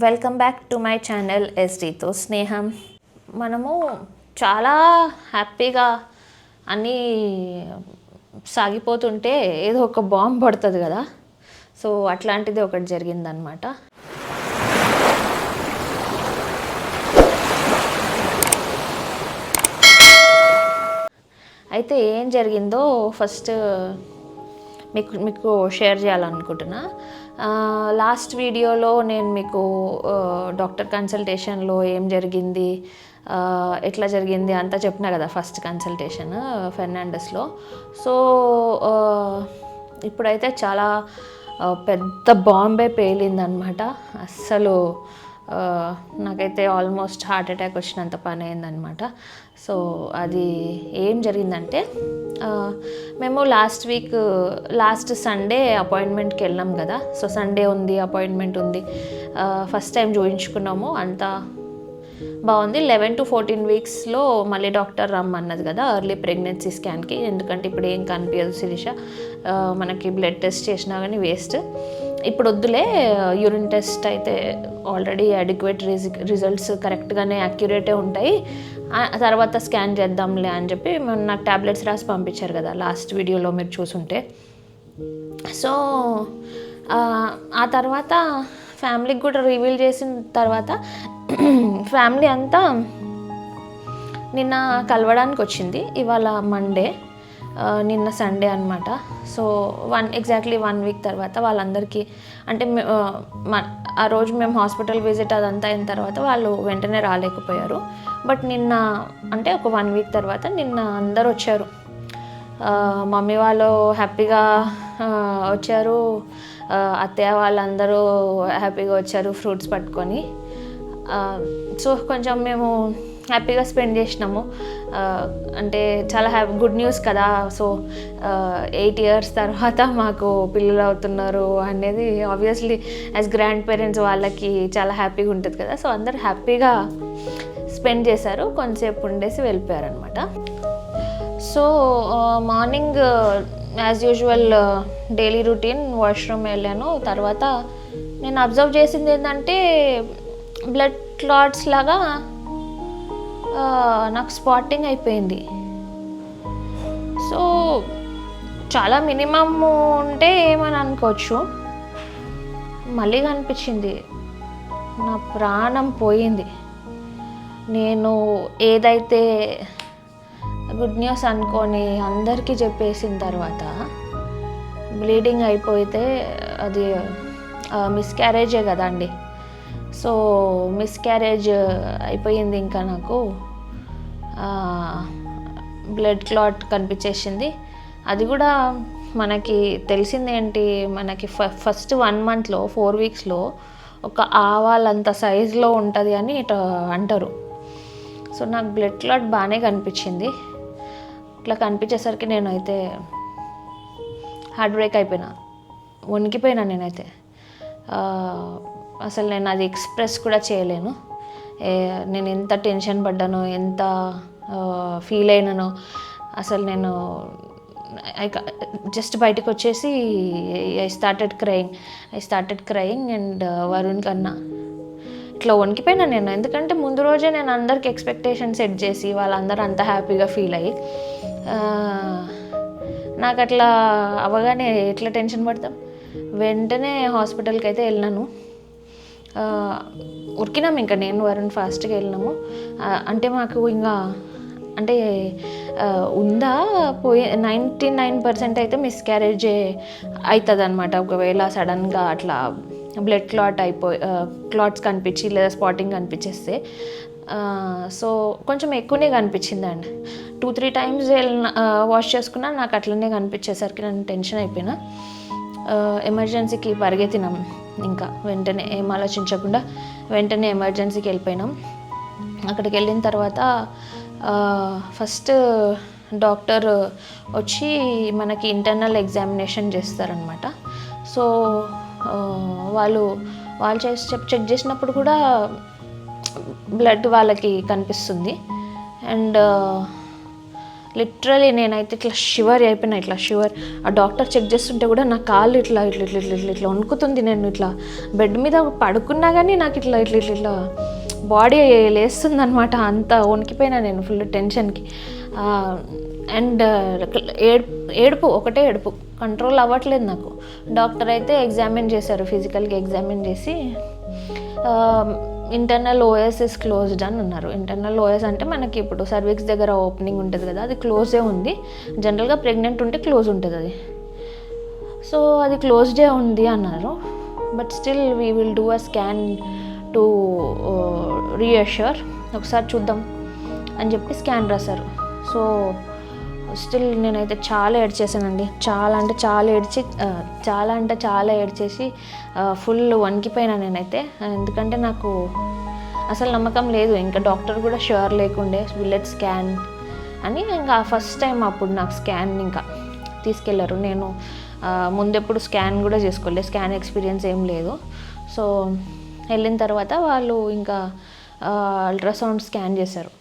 Welcome back to my channel ఎస్డీతో స్నేహం. మనము చాలా హ్యాపీగా అన్నీ సాగిపోతుంటే ఏదో ఒక బాంబు పడుతుంది కదా, సో అట్లాంటిది ఒకటి జరిగిందనమాట. అయితే ఏం జరిగిందో ఫస్ట్ మీకు షేర్ చేయాలనుకుంటున్నా. లాస్ట్ వీడియోలో నేను మీకు డాక్టర్ కన్సల్టేషన్లో ఏం జరిగింది, ఎట్లా జరిగింది అంతా చెప్పినా కదా, ఫస్ట్ కన్సల్టేషన్ ఫెర్నాండస్లో. సో ఇప్పుడైతే చాలా పెద్ద బాంబే పేలిందనమాట. అస్సలు నాకైతే ఆల్మోస్ట్ హార్ట్ అటాక్ వచ్చినంత పని అయిందనమాట. సో అది ఏం జరిగిందంటే, మేము లాస్ట్ సండే అపాయింట్మెంట్కి వెళ్ళాం కదా. సో సండే ఉంది, అపాయింట్మెంట్ ఉంది, ఫస్ట్ టైం చూపించుకున్నాము, అంతా బాగుంది. 11 to 14 వీక్స్లో మళ్ళీ డాక్టర్ రమ్మన్నది కదా ఎర్లీ ప్రెగ్నెన్సీ స్కాన్కి. ఎందుకంటే ఇప్పుడు ఏం కనిపించదు శిరీష, మనకి బ్లడ్ టెస్ట్ చేసినా కానీ వేస్ట్. ఇప్పుడు వద్దులే, యూరిన్ టెస్ట్ అయితే ఆల్రెడీ అడిక్వేట్ రిజల్ట్స్ కరెక్ట్గానే యాక్యురేటే ఉంటాయి, తర్వాత స్కాన్ చేద్దాంలే అని చెప్పి నాకు ట్యాబ్లెట్స్ రాసి పంపించారు కదా లాస్ట్ వీడియోలో మీరు చూసుంటే. సో ఆ తర్వాత ఫ్యామిలీకి కూడా రివీల్ చేసిన తర్వాత ఫ్యామిలీ అంతా నిన్న కలవడానికి వచ్చింది. ఇవాళ మండే, నిన్న సండే అనమాట. సో ఎగ్జాక్ట్లీ 1 వీక్ తర్వాత వాళ్ళందరికీ, అంటే ఆ రోజు మేము హాస్పిటల్ విజిట్ అదంతా అయిన తర్వాత వాళ్ళు వెంటనే రాలేకపోయారు. బట్ నిన్న, అంటే ఒక 1 వీక్ తర్వాత నిన్న అందరు వచ్చారు. మమ్మీ వాళ్ళు హ్యాపీగా వచ్చారు, అత్తయ్య వాళ్ళందరూ హ్యాపీగా వచ్చారు ఫ్రూట్స్ పట్టుకొని. సో కొంచెం మేము హ్యాపీగా స్పెండ్ చేసినాము. అంటే చాలా గుడ్ న్యూస్ కదా. సో 8 years తర్వాత మాకు పిల్లలు అవుతున్నారు అనేది ఆబ్వియస్లీ యాజ్ గ్రాండ్ పేరెంట్స్ వాళ్ళకి చాలా హ్యాపీగా ఉంటుంది కదా. సో అందరు హ్యాపీగా స్పెండ్ చేశారు, కొంతసేపు ఉండేసి వెళ్ళిపోయారు అనమాట. So morning as usual daily routine washroom వెళ్ళాను. తర్వాత నేను అబ్జర్వ్ చేసింది ఏంటంటే, బ్లడ్ క్లాట్స్ లాగా నాకు స్పాటింగ్ అయిపోయింది. సో చాలా మినిమమ్ ఉంటే ఏమని అనుకోవచ్చు, మళ్ళీ కనిపించింది. నా ప్రాణం పోయింది. నేను ఏదైతే గుడ్ న్యూస్ అనుకొని అందరికీ చెప్పేసిన తర్వాత బ్లీడింగ్ అయిపోతే అది మిస్క్యారేజే కదా అండి. సో మిస్క్యారేజ్ అయిపోయింది. ఇంకా నాకు బ్లడ్ క్లాట్ కనిపించేసింది. అది కూడా మనకి తెలిసింది ఏంటి, మనకి ఫస్ట్ 1 monthలో 4 weeksలో ఒక ఆవాలంత సైజులో ఉంటుంది అని ఇట్లా అంటారు. సో నాకు బ్లడ్ క్లాట్ బాగానే కనిపించింది. ఇట్లా కనిపించేసరికి నేనైతే హార్ట్ బ్రేక్ అయిపోయినా, వణికిపోయినా నేనైతే. అసలు నేను అది ఎక్స్ప్రెస్ కూడా చేయలేను. నేను ఎంత టెన్షన్ పడ్డానో, ఎంత ఫీల్ అయినానో. అసలు నేను జస్ట్ బయటకు వచ్చేసి I started crying and Varun కన్నా ఇట్లా వణికిపోయినా నేను. ఎందుకంటే ముందు రోజే నేను అందరికి ఎక్స్పెక్టేషన్ సెట్ చేసి వాళ్ళందరూ అంత హ్యాపీగా ఫీల్ అయ్యి, నాకు అట్లా అవగానే ఎట్లా టెన్షన్ పడతాం. వెంటనే హాస్పిటల్కి అయితే వెళ్ళినాను. ఉరికినాము, ఇంకా నేను వరుణ్ ఫాస్ట్గా వెళ్ళినాము. అంటే మాకు ఇంకా అంటే ఉందా 99% అయితే మిస్క్యారేజే అవుతుంది అనమాట. ఒకవేళ సడన్గా అట్లా బ్లడ్ క్లాట్స్ కనిపించి లేదా స్పాటింగ్ కనిపించేస్తే. సో కొంచెం ఎక్కువనే కనిపించిందండి. 2-3 times వాష్ చేసుకున్నా నాకు అట్లనే కనిపించేసరికి నేను టెన్షన్ అయిపోయినా. ఎమర్జెన్సీకి పరిగెత్తినాం. ఇంకా వెంటనే ఏం ఆలోచించకుండా వెంటనే ఎమర్జెన్సీకి వెళ్ళిపోయినాం. అక్కడికి వెళ్ళిన తర్వాత ఫస్ట్ డాక్టర్ వచ్చి మనకి ఇంటర్నల్ ఎగ్జామినేషన్ చేస్తారనమాట. సో వాళ్ళు చెక్ చేసినప్పుడు కూడా బ్లడ్ వాళ్ళకి కనిపిస్తుంది. అండ్ లిటరలీ నేనైతే ఇట్లా షివర్ అయిపోయినా, ఇట్లా షివర్. ఆ డాక్టర్ చెక్ చేస్తుంటే కూడా నా కాళ్ళు ఇట్లా ఇట్లా ఇట్లా ఇట్లా ఇట్లా ఇట్లా వణుకుతుంది. నేను ఇట్లా బెడ్ మీద పడుకున్నా కానీ నాకు ఇట్లా ఇట్లా ఇట్లా ఇట్లా బాడీ లేస్తుంది అనమాట. అంత వణికిపోయినా నేను ఫుల్ టెన్షన్కి. అండ్ ఏడుపు ఒకటే ఏడుపు, కంట్రోల్ అవ్వట్లేదు నాకు. డాక్టర్ అయితే ఎగ్జామిన్ చేశారు, ఫిజికల్గా ఎగ్జామిన్ చేసి ఇంటర్నల్ ఓఎస్ ఇస్ క్లోజ్డ్ అని అన్నారు. ఇంటర్నల్ ఓఎస్ అంటే మనకి ఇప్పుడు సర్విక్స్ దగ్గర ఓపెనింగ్ ఉంటుంది కదా, అది క్లోజే ఉంది. జనరల్గా ప్రెగ్నెంట్ ఉంటే క్లోజ్ ఉంటుంది అది. సో అది క్లోజ్డే ఉంది అన్నారు. But still we will do a scan to reassure, ఒకసారి చూద్దాం అని చెప్పి స్కాన్ రాశారు. సో స్టిల్ నేనైతే చాలా ఏడ్చేసానండి. చాలా అంటే చాలా ఏడ్చేసి ఫుల్ వణికిపోయినా నేనైతే. ఎందుకంటే నాకు అసలు నమ్మకం లేదు, ఇంకా డాక్టర్ కూడా ష్యూర్ లేకుండే విల్లెట్ స్కాన్ అని. ఇంకా ఫస్ట్ టైం అప్పుడు నాకు స్కాన్ ఇంకా తీసుకెళ్లారు. నేను ముందెప్పుడు స్కాన్ కూడా చేసుకోలేదు, స్కాన్ ఎక్స్పీరియన్స్ ఏం లేదు. సో వెళ్ళిన తర్వాత వాళ్ళు ఇంకా అల్ట్రాసౌండ్ స్కాన్ చేశారు.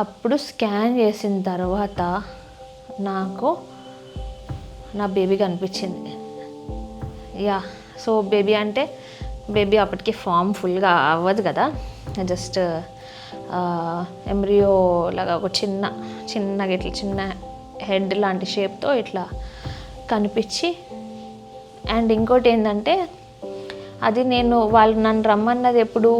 అప్పుడు స్కాన్ చేసిన తర్వాత నాకు నా బేబీ కనిపించింది. యా, సో బేబీ అప్పటికి ఫామ్ ఫుల్గా అవ్వదు కదా, జస్ట్ ఎంబ్రియో లాగా ఒక చిన్నగా ఇట్లా చిన్న హెడ్ లాంటి షేప్తో ఇట్లా కనిపించి. అండ్ ఇంకోటి ఏంటంటే, అది వాళ్ళు నన్ను రమ్మన్నది ఎప్పుడు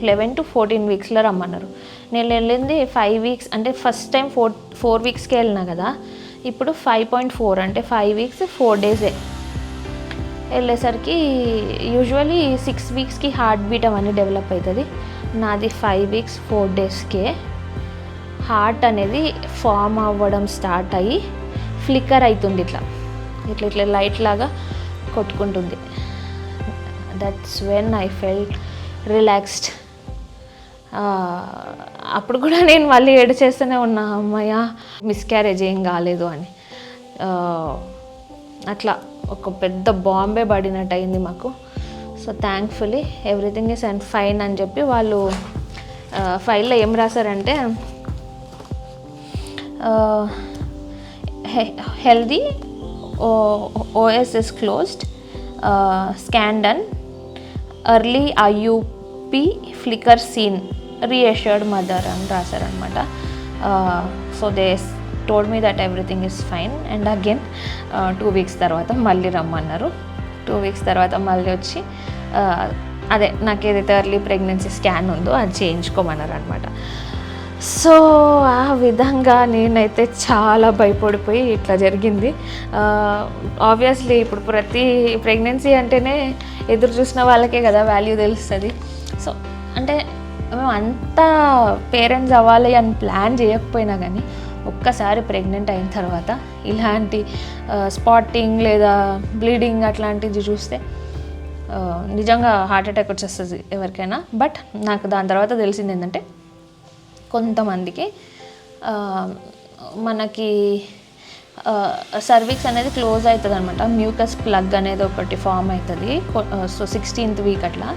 11 to 14 వీక్స్లో రమ్మన్నారు. నేను వెళ్ళింది 5 వీక్స్, అంటే ఫస్ట్ టైం 4 వీక్స్కి వెళ్ళినా కదా, ఇప్పుడు 5.4 అంటే 5 వీక్స్ 4 డేసే వెళ్ళేసరికి. యూజువలీ 6 వీక్స్కి హార్ట్ బీట్ అవన్నీ డెవలప్ అవుతుంది. నాది 5 వీక్స్ 4 డేస్కే హార్ట్ అనేది ఫామ్ అవ్వడం స్టార్ట్ అయ్యి ఫ్లిక్కర్ అవుతుంది, ఇట్లా ఇట్లా ఇట్లా లైట్ లాగా కొట్టుకుంటుంది. That's when I felt relaxed. అప్పుడు కూడా నేను మళ్ళీ ఏడ్చేస్తూనే ఉన్నా, అమ్మయ్య మిస్క్యారేజ్ ఏం కాలేదు అని. అట్లా ఒక పెద్ద బాంబే పడినట్టు అయింది మాకు. So thankfully everything is and fine అని చెప్పి వాళ్ళు ఫైల్లో ఏం రాశారంటే, healthy, OS is closed, scan done, early IUP, flicker seen, reassured mother అని రాశారనమాట. So they told me that everything is fine. And again 2 weeks తర్వాత మళ్ళీ రమ్మన్నారు. 2 వీక్స్ తర్వాత మళ్ళీ వచ్చి అదే నాకు ఏదైతే ఎర్లీ ప్రెగ్నెన్సీ స్కాన్ ఉందో అది చేయించుకోమన్నారు అనమాట. సో ఆ విధంగా నేనైతే చాలా భయపడిపోయి ఇట్లా జరిగింది. ఆబ్వియస్లీ ఇప్పుడు ప్రతి ప్రెగ్నెన్సీ అంటేనే ఎదురు చూసిన వాళ్ళకే కదా వాల్యూ తెలుస్తుంది. సో అంటే మేము అంతా పేరెంట్స్ అవ్వాలి అని ప్లాన్ చేయకపోయినా కానీ ఒక్కసారి ప్రెగ్నెంట్ అయిన తర్వాత ఇలాంటి స్పాటింగ్ లేదా బ్లీడింగ్ అట్లాంటిది చూస్తే నిజంగా హార్ట్ అటాక్ వచ్చేస్తుంది ఎవరికైనా. బట్ నాకు దాని తర్వాత తెలిసింది ఏంటంటే, కొంతమందికి మనకి సర్విక్స్ అనేది క్లోజ్ అవుతుంది అనమాట. మ్యూకస్ ప్లగ్ అనేది ఒకటి ఫామ్ అవుతుంది. సో 16th వీక్ అట్లా.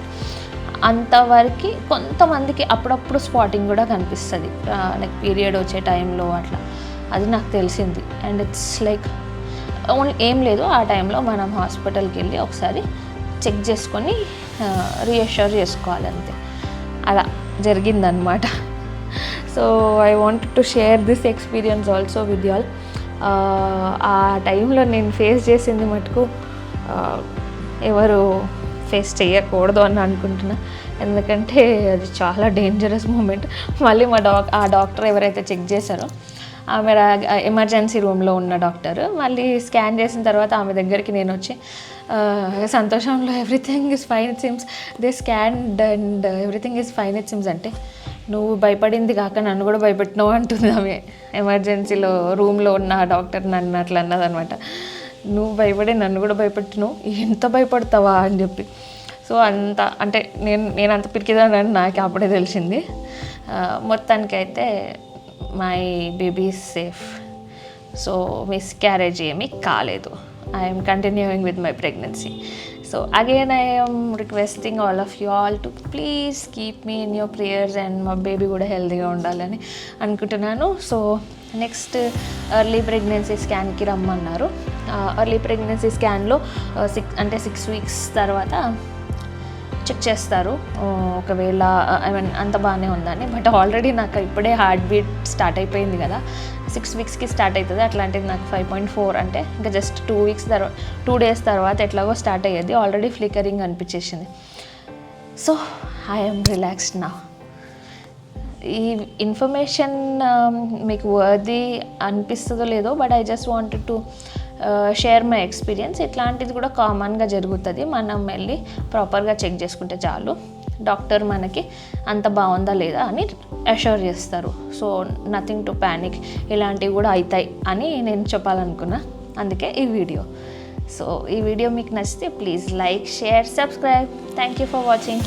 అంతవరకు కొంతమందికి అప్పుడప్పుడు స్పాటింగ్ కూడా కనిపిస్తుంది, లైక్ పీరియడ్ వచ్చే టైంలో అట్లా. అది నాకు తెలిసింది. అండ్ ఇట్స్ లైక్ ఏం లేదు, ఆ టైంలో మనం హాస్పిటల్కి వెళ్ళి ఒకసారి చెక్ చేసుకొని రీఅష్యూర్ చేసుకోవాలి అంతే. అలా జరిగిందనమాట. So I wanted to share this experience also with you all. ఆ టైంలో నేను ఫేస్ చేసింది మటుకు ఎవరు ఫేస్ చేయకూడదు అని అనుకుంటున్నా. ఎందుకంటే అది చాలా డేంజరస్ మూమెంట్. మళ్ళీ ఆ డాక్టర్ ఎవరైతే చెక్ చేశారో ఆమె ఎమర్జెన్సీ రూమ్లో ఉన్న డాక్టర్ మళ్ళీ స్కాన్ చేసిన తర్వాత ఆమె దగ్గరికి నేను వచ్చి సంతోషంలో everything is fine it seems, they scanned and everything is fine it seems అంటే, నువ్వు భయపడింది కాక నన్ను కూడా భయపెట్టినావు అంటుంది ఆమె. ఎమర్జెన్సీలో రూమ్లో ఉన్న డాక్టర్ నన్ను అట్లా అన్నదనమాట. నువ్వు భయపడి నన్ను కూడా భయపెట్టినావు, ఎంత భయపడతావా అని చెప్పి. సో అంత అంటే నేను అంత పిరికిదానని నాకు అప్పుడే తెలిసింది. మొత్తానికైతే my baby is safe. So miscarriage ఏమీ కాలేదు. I'm continuing with my pregnancy. So again I am requesting all of you all to please keep me in your prayers and మా బేబీ కూడా హెల్తీగా ఉండాలని అనుకుంటున్నాను. సో నెక్స్ట్ ఎర్లీ ప్రెగ్నెన్సీ స్కాన్కి రమ్మన్నారు. Early pregnancy స్కాన్లో 6 weeks తర్వాత check చేస్తారు ఒకవేళ I mean అంత బాగానే ఉందని. బట్ ఆల్రెడీ నాకు ఇప్పుడే హార్ట్ బీట్ స్టార్ట్ అయిపోయింది కదా, 6 వీక్స్కి స్టార్ట్ అవుతుంది. అట్లాంటిది నాకు 5.4 అంటే ఇంకా జస్ట్ 2 డేస్ తర్వాత ఎట్లాగో స్టార్ట్ అయ్యేది. ఆల్రెడీ ఫ్లికరింగ్ అనిపించేసింది. సో ఐఎమ్ రిలాక్స్డ్ నా. ఈ ఇన్ఫర్మేషన్ మీకు వర్ది అనిపిస్తుందో లేదో, but I just wanted to share my experience. ఇట్లాంటిది కూడా కామన్గా జరుగుతుంది. మనం వెళ్ళి ప్రాపర్గా చెక్ చేసుకుంటే చాలు. డాక్టర్ మనకి అంత బాగుందా లేదా అని అష్యూర్ చేస్తారు. సో నథింగ్ టు ప్యానిక్, ఇలాంటివి కూడా అవుతాయి అని నేను చెప్పాలనుకున్నా. అందుకే ఈ వీడియో. సో ఈ వీడియో మీకు నచ్చితే please like, share, subscribe. Thank you for watching.